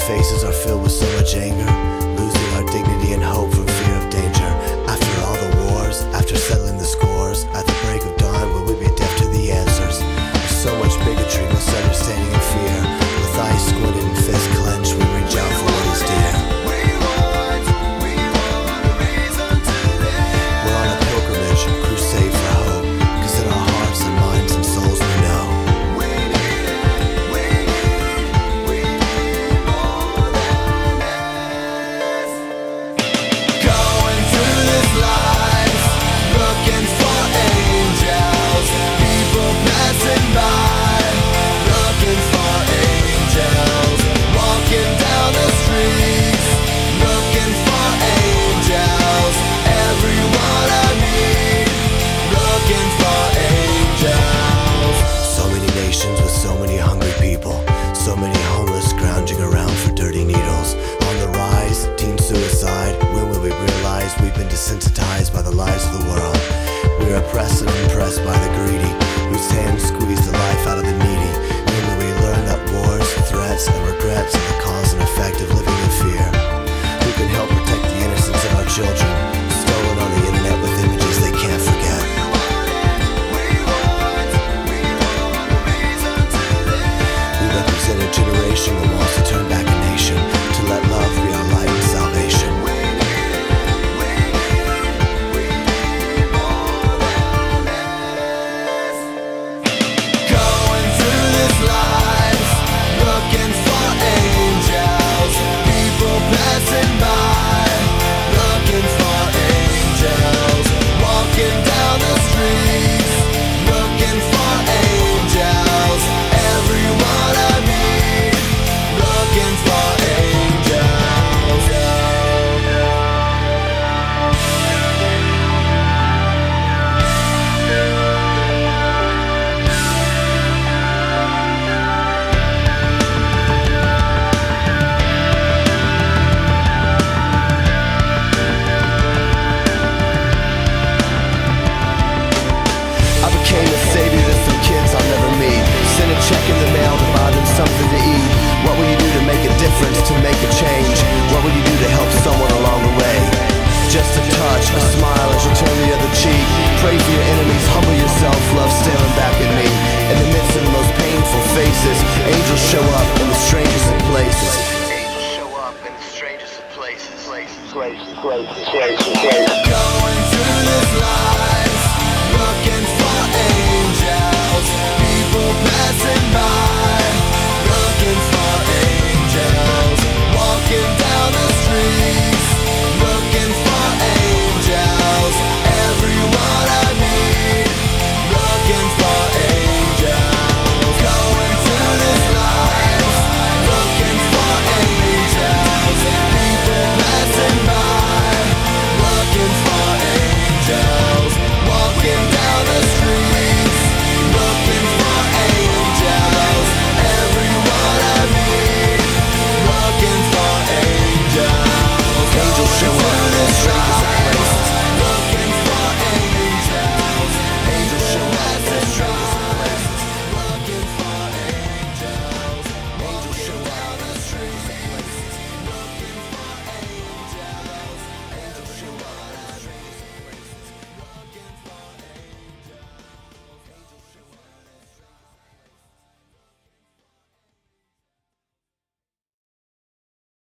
faces are filled with so much anger, losing our dignity and hope from fear of danger. After all the wars, after settling the scores, at the break of dawn will we be deaf to the answers? There's so much bigotry, misunderstanding and fear. With eyes squinted and fists clenched, we reach out for what is dear. We're on a pilgrimage, crusade for hope, 'cause in our hearts and minds and souls we know so many homeless scrounging around for dirty needles. On the rise, teen suicide. When will we realize we've been desensitized by the lies of the world? We're oppressed and impressed by the greedy, whose hands squeeze the life out of the needy. When will we learn that wars, threats, and regrets are the cause and effect of living in fear? Who can help protect the innocence of our children, stolen on the internet with images they can't forget? A generation that wants to turn back a nation, to let love be our light and salvation. Going through this life, looking for angels, people passing by, looking for angels, walking down the streets, looking for angels, everyone I meet, looking for angels. I became a savior to some kids I'll never meet. Send a check in the mail to buy them something to eat. What will you do to make a difference, to make a change? What will you do to help someone along the way? Just a touch, a smile as you turn the other cheek. Pray for your enemies, humble yourself, love staring back at me. In the midst of the most painful faces, angels show up in the strangest of places. Angels show up in the strangest of places.